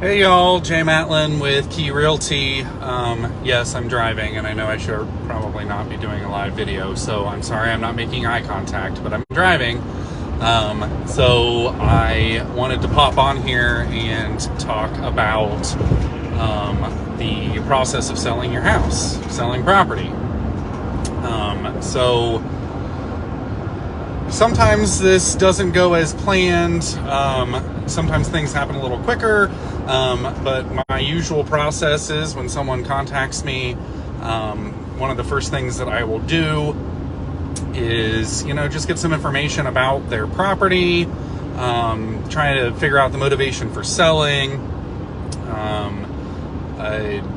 Hey y'all, Jay Matlin with Key Realty. Yes, I'm driving and I know I should probably not be doing a live video, so I'm sorry I'm not making eye contact, but I'm driving. So I wanted to pop on here and talk about the process of selling your house, selling property. So sometimes this doesn't go as planned. Sometimes things happen a little quicker. But my usual process is when someone contacts me, one of the first things that I will do is, just get some information about their property, try to figure out the motivation for selling.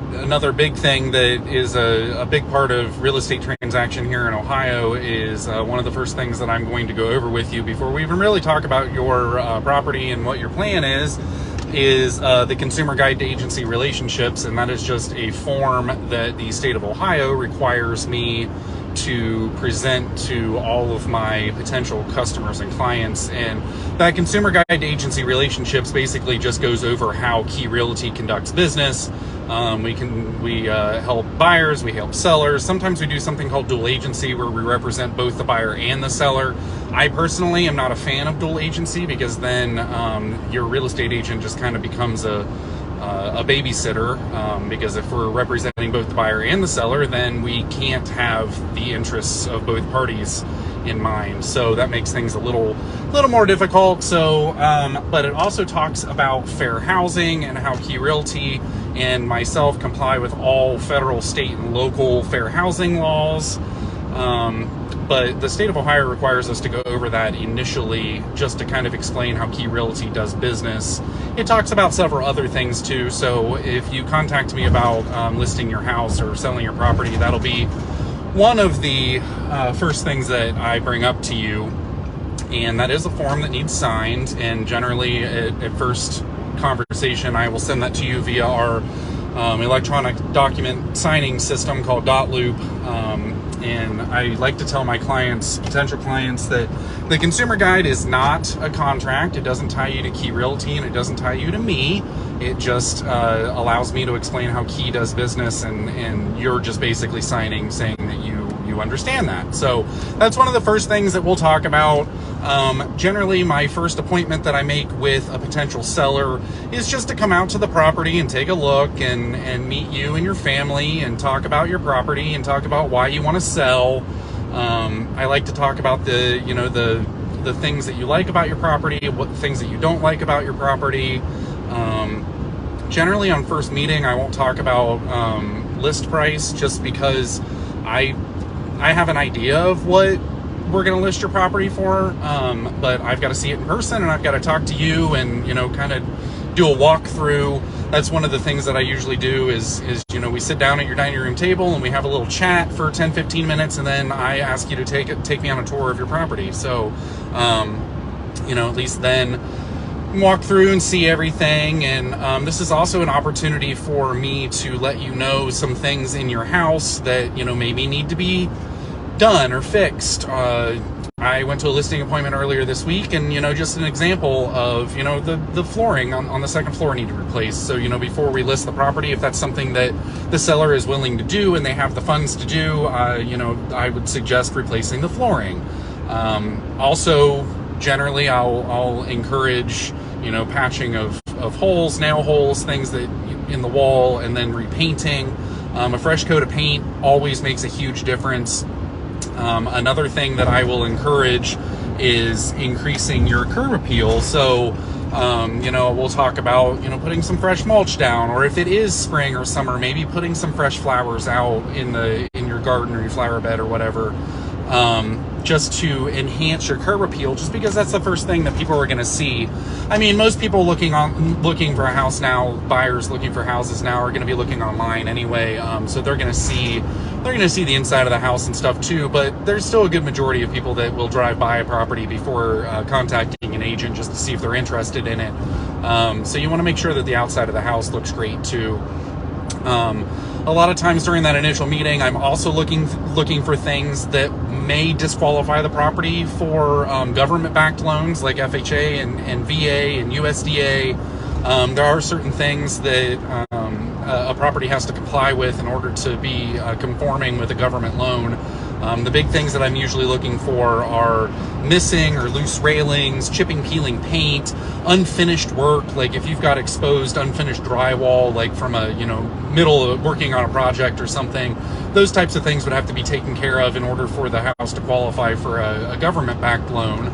Another big thing that is a big part of real estate transaction here in Ohio is one of the first things that I'm going to go over with you before we even really talk about your property and what your plan is the Consumer Guide to Agency Relationships, and that is just a form that the state of Ohio requires me to present to all of my potential customers and clients. And that Consumer Guide to Agency Relationships basically just goes over how Key Realty conducts business. We help buyers, we help sellers. Sometimes we do something called dual agency where we represent both the buyer and the seller. I personally am not a fan of dual agency because then your real estate agent just kind of becomes a babysitter, because if we're representing both the buyer and the seller, then we can't have the interests of both parties in mind. So that makes things a little more difficult. So, but it also talks about fair housing and how Key Realty and myself comply with all federal, state, and local fair housing laws. But the state of Ohio requires us to go over that initially just to kind of explain how Key Realty does business. It talks about several other things too. So if you contact me about listing your house or selling your property, that'll be one of the first things that I bring up to you. And that is a form that needs signed. And generally at first conversation, I will send that to you via our electronic document signing system called dotloop. And I like to tell my potential clients, that the Consumer Guide is not a contract. It doesn't tie you to Key Realty and it doesn't tie you to me. It just allows me to explain how Key does business, and you're just basically signing saying that you understand that. So that's one of the first things that we'll talk about. Generally, my first appointment that I make with a potential seller is just to come out to the property and take a look and meet you and your family and talk about your property and talk about why you want to sell. I like to talk about the things that you like about your property, what things that you don't like about your property. Generally on first meeting, I won't talk about list price, just because I have an idea of what we're going to list your property for, but I've got to see it in person and I've got to talk to you and, kind of do a walkthrough. That's one of the things that I usually do is we sit down at your dining room table and we have a little chat for 10-15 minutes, and then I ask you to take me on a tour of your property. So, at least then walk through and see everything. And this is also an opportunity for me to let you know some things in your house that, maybe need to be done or fixed. I went to a listing appointment earlier this week, and just an example of the flooring on the second floor needed replaced. So before we list the property, if that's something that the seller is willing to do and they have the funds to do, I would suggest replacing the flooring. Also, generally I'll encourage patching of holes, nail holes, things that in the wall, and then repainting. A fresh coat of paint always makes a huge difference. Another thing that I will encourage is increasing your curb appeal. So, we'll talk about, putting some fresh mulch down, or if it is spring or summer, maybe putting some fresh flowers out in your garden or your flower bed or whatever, just to enhance your curb appeal, just because that's the first thing that people are going to see. I mean, most people looking for a house now, buyers looking for houses now, are going to be looking online anyway. So they're going to see the inside of the house and stuff too, but there's still a good majority of people that will drive by a property before contacting an agent just to see if they're interested in it. So you want to make sure that the outside of the house looks great too. A lot of times during that initial meeting, I'm also looking for things that may disqualify the property for government-backed loans like FHA and VA and USDA. There are certain things that a property has to comply with in order to be conforming with a government loan. The big things that I'm usually looking for are missing or loose railings, chipping, peeling paint, unfinished work. Like if you've got exposed, unfinished drywall, like from a, middle of working on a project or something, those types of things would have to be taken care of in order for the house to qualify for a government-backed loan.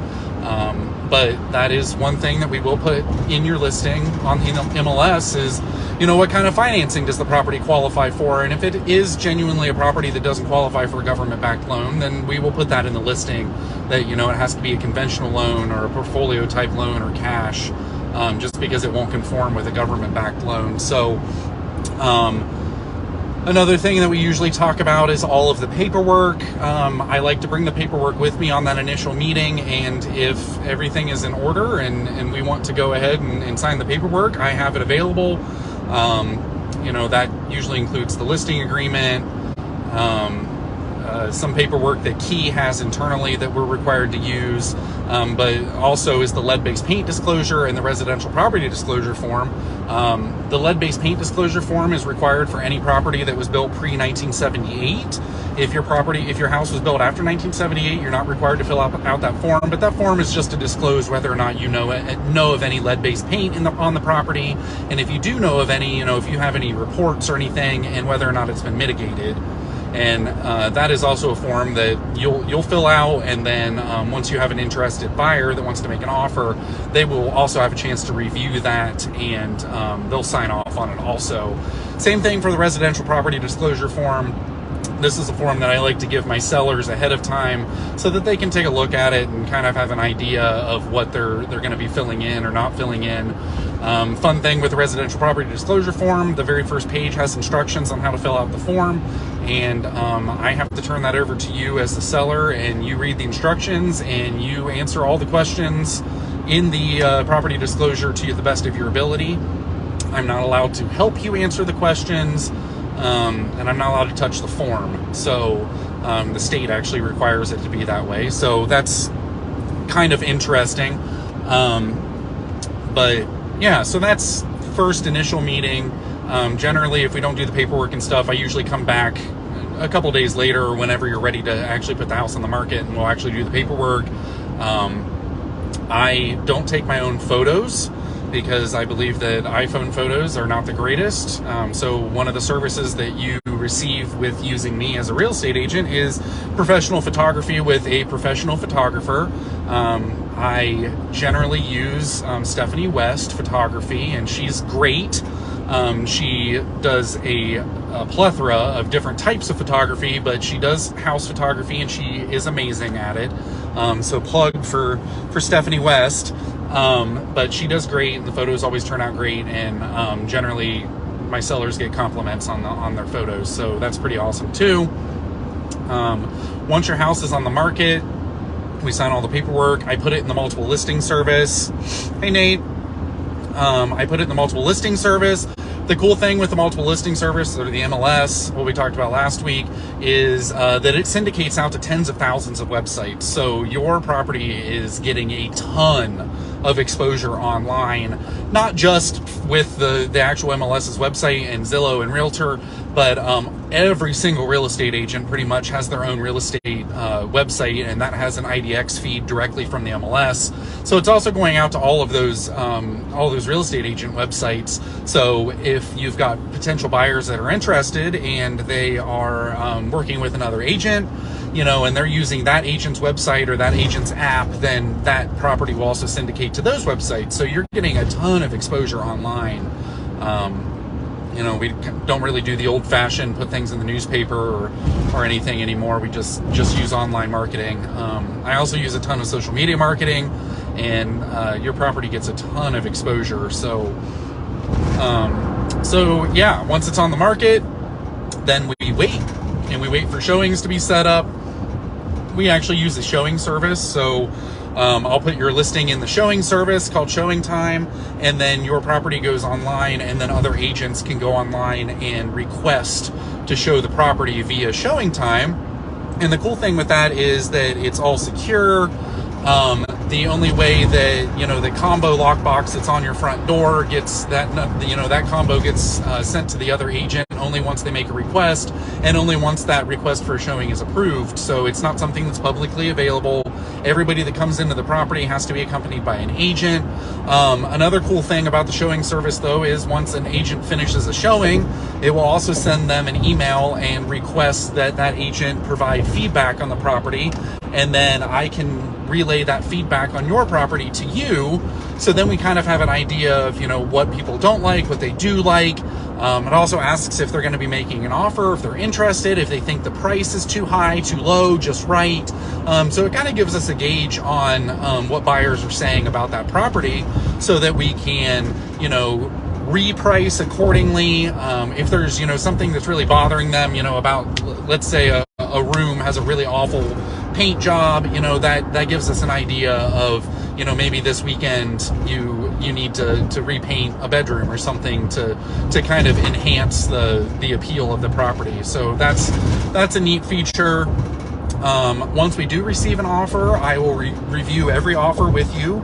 But that is one thing that we will put in your listing on the MLS is, what kind of financing does the property qualify for? And if it is genuinely a property that doesn't qualify for a government-backed loan, then we will put that in the listing that, it has to be a conventional loan or a portfolio type loan or cash, just because it won't conform with a government-backed loan. So, another thing that we usually talk about is all of the paperwork. I like to bring the paperwork with me on that initial meeting, and if everything is in order and we want to go ahead and sign the paperwork, I have it available. That usually includes the listing agreement, some paperwork that Key has internally that we're required to use, but also is the lead-based paint disclosure and the residential property disclosure form. The lead-based paint disclosure form is required for any property that was built pre-1978. If your house was built after 1978, you're not required to fill out that form, but that form is just to disclose whether or not you know of any lead-based paint on the property, and if you do know of any, if you have any reports or anything, and whether or not it's been mitigated. And that is also a form that you'll fill out, and then once you have an interested buyer that wants to make an offer, they will also have a chance to review that, and they'll sign off on it also. Same thing for the residential property disclosure form. This is a form that I like to give my sellers ahead of time so that they can take a look at it and kind of have an idea of what they're going to be filling in or not filling in. Fun thing with the residential property disclosure form, the very first page has instructions on how to fill out the form, and I have to turn that over to you as the seller, and you read the instructions and you answer all the questions in the property disclosure to the best of your ability. I'm not allowed to help you answer the questions, and I'm not allowed to touch the form. So the state actually requires it to be that way. So that's kind of interesting. But yeah, so that's first initial meeting. Generally, if we don't do the paperwork and stuff, I usually come back a couple days later or whenever you're ready to actually put the house on the market, and we'll actually do the paperwork. I don't take my own photos because I believe that iPhone photos are not the greatest. So one of the services that you receive with using me as a real estate agent is professional photography with a professional photographer. I generally use Stephanie West Photography, and she's great. She does a plethora of different types of photography, but she does house photography, and she is amazing at it. So plug for Stephanie West. But she does great, and the photos always turn out great, and generally my sellers get compliments on their photos, so that's pretty awesome too. Once your house is on the market, we sign all the paperwork. I put it in the multiple listing service. Hey Nate. I put it in the multiple listing service. The cool thing with the multiple listing service, or the MLS, what we talked about last week, is that it syndicates out to tens of thousands of websites. So your property is getting a ton of exposure online, not just with the actual MLS's website and Zillow and Realtor, but every single real estate agent pretty much has their own real estate website, and that has an IDX feed directly from the MLS. So it's also going out to all those real estate agent websites. So if you've got potential buyers that are interested and they are working with another agent, and they're using that agent's website or that agent's app, then that property will also syndicate to those websites. So you're getting a ton of exposure online. We don't really do the old-fashioned put things in the newspaper or anything anymore. We just use online marketing. I also use a ton of social media marketing, and your property gets a ton of exposure. So yeah, once it's on the market, then we wait, and we wait for showings to be set up. We actually use a showing service, so I'll put your listing in the showing service called Showing Time, and then your property goes online, and then other agents can go online and request to show the property via Showing Time. And the cool thing with that is that it's all secure. the only way that, you know, the combo lockbox that's on your front door gets that, you know, that combo gets sent to the other agent only once they make a request, and only once that request for a showing is approved. So it's not something that's publicly available. Everybody that comes into the property has to be accompanied by an agent. Another cool thing about the showing service, though, is once an agent finishes a showing, it will also send them an email and request that that agent provide feedback on the property, and then I can relay that feedback on your property to you. So then we kind of have an idea of, you know, what people don't like, what they do like. It also asks if they're going to be making an offer, if they're interested, if they think the price is too high, too low, just right. So it kind of gives us a gauge on what buyers are saying about that property, so that we can, you know, reprice accordingly. If there's, you know, something that's really bothering them, you know, about, let's say a room has a really awful paint job, you know, that gives us an idea of, you know, maybe this weekend you need to repaint a bedroom or something to kind of enhance the appeal of the property. So that's a neat feature. Once we do receive an offer, I will review every offer with you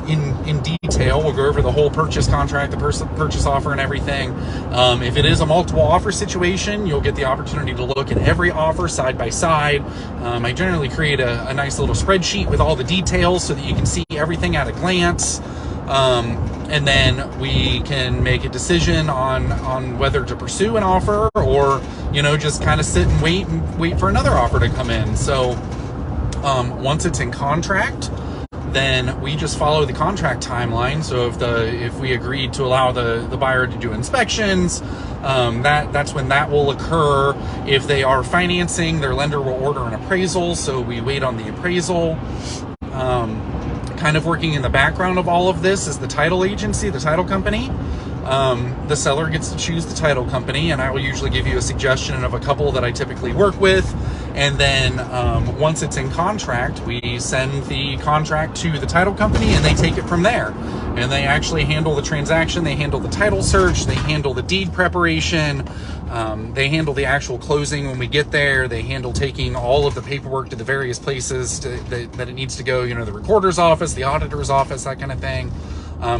in detail. We'll go over the whole purchase contract, the purchase offer, and everything. If it is a multiple offer situation, you'll get the opportunity to look at every offer side by side. I generally create a nice little spreadsheet with all the details so that you can see everything at a glance. And then we can make a decision on whether to pursue an offer, or, you know, just kind of sit and wait for another offer to come in. So once it's in contract, then we just follow the contract timeline. So if we agreed to allow the buyer to do inspections, that's when that will occur. If they are financing, their lender will order an appraisal, so we wait on the appraisal. Kind of working in the background of all of this is the title agency, the title company. The seller gets to choose the title company, and I will usually give you a suggestion of a couple that I typically work with. And then once it's in contract, we send the contract to the title company, and they take it from there. And they actually handle the transaction, they handle the title search, they handle the deed preparation, they handle the actual closing when we get there, they handle taking all of the paperwork to the various places that it needs to go, you know, the recorder's office, the auditor's office, that kind of thing.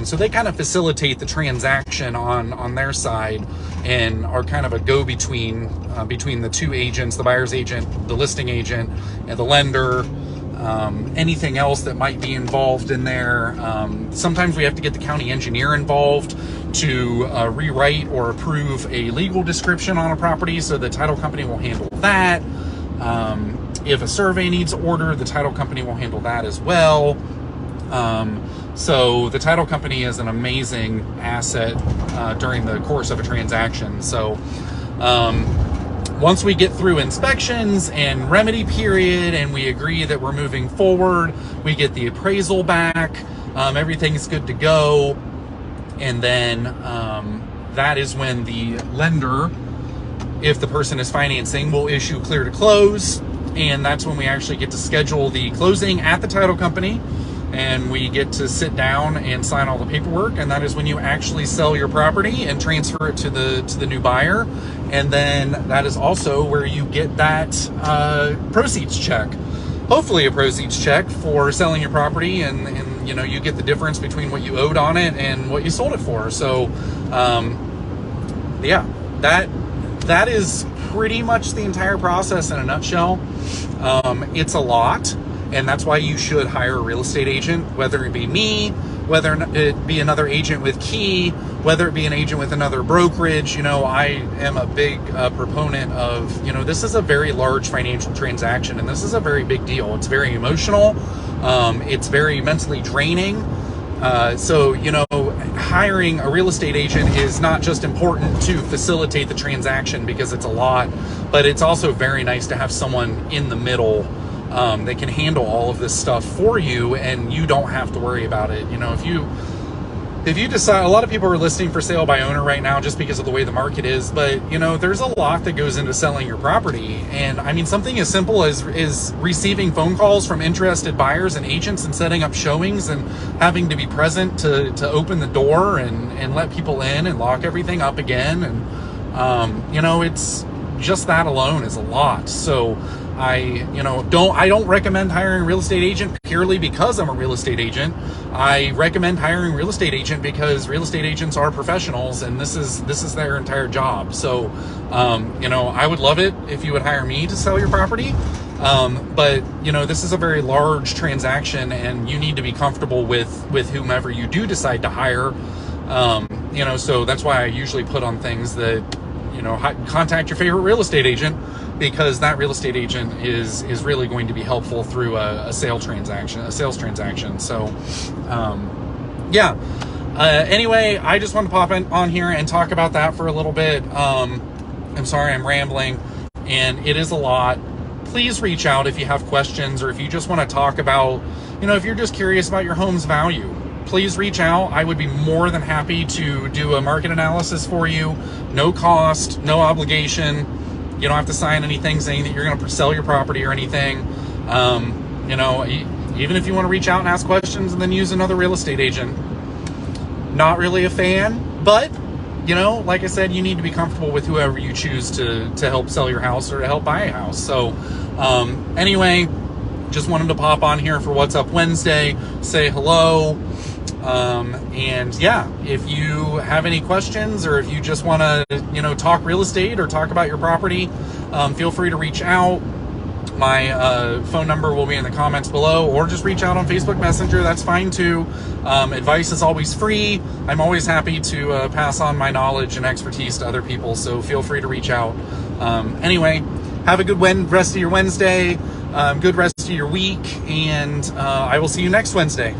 So they kind of facilitate the transaction on their side, and are kind of a go-between between the two agents, the buyer's agent, the listing agent, and the lender. Anything else that might be involved in there. Sometimes we have to get the county engineer involved to rewrite or approve a legal description on a property, so the title company will handle that. If a survey needs ordered, the title company will handle that as well. So the title company is an amazing asset during the course of a transaction. So once we get through inspections and remedy period, and we agree that we're moving forward, we get the appraisal back, everything's good to go. And then that is when the lender, if the person is financing, will issue clear to close. And that's when we actually get to schedule the closing at the title company, and we get to sit down and sign all the paperwork. And that is when you actually sell your property and transfer it to the new buyer. And then that is also where you get that proceeds check, hopefully a proceeds check for selling your property, and you know, you get the difference between what you owed on it and what you sold it for. So yeah, that is pretty much the entire process in a nutshell. It's a lot, and that's why you should hire a real estate agent, whether it be me, whether it be another agent with Key, whether it be an agent with another brokerage. You know, I am a big proponent of, you know, this is a very large financial transaction, and this is a very big deal. It's very emotional. It's very mentally draining. So, you know, hiring a real estate agent is not just important to facilitate the transaction because it's a lot, but it's also very nice to have someone in the middle that can handle all of this stuff for you, and you don't have to worry about it. You know, if you decide, a lot of people are listing for sale by owner right now just because of the way the market is, but you know, there's a lot that goes into selling your property. And I mean, something as simple as receiving phone calls from interested buyers and agents, and setting up showings, and having to be present to open the door and let people in and lock everything up again. And you know, it's just that alone is a lot. So I don't recommend hiring a real estate agent purely because I'm a real estate agent. I recommend hiring a real estate agent because real estate agents are professionals, and this is their entire job. So, I would love it if you would hire me to sell your property. But this is a very large transaction, and you need to be comfortable with whomever you do decide to hire. So that's why I usually put on things that, contact your favorite real estate agent, because that real estate agent is really going to be helpful through a sales transaction. So, anyway, I just want to pop on here and talk about that for a little bit. I'm sorry, I'm rambling, and it is a lot. Please reach out if you have questions, or if you just want to talk about, if you're just curious about your home's value. Please reach out. I would be more than happy to do a market analysis for you. No cost, no obligation. You don't have to sign anything saying that you're going to sell your property or anything. Even if you want to reach out and ask questions and then use another real estate agent. Not really a fan, but, like I said, you need to be comfortable with whoever you choose to help sell your house or to help buy a house. So, anyway, just wanted to pop on here for What's Up Wednesday, say hello. If you have any questions, or if you just want to, talk real estate or talk about your property, feel free to reach out. My phone number will be in the comments below, or just reach out on Facebook Messenger. That's fine too. Advice is always free. I'm always happy to pass on my knowledge and expertise to other people, so feel free to reach out. Anyway, have a good rest of your Wednesday, good rest of your week, and I will see you next Wednesday.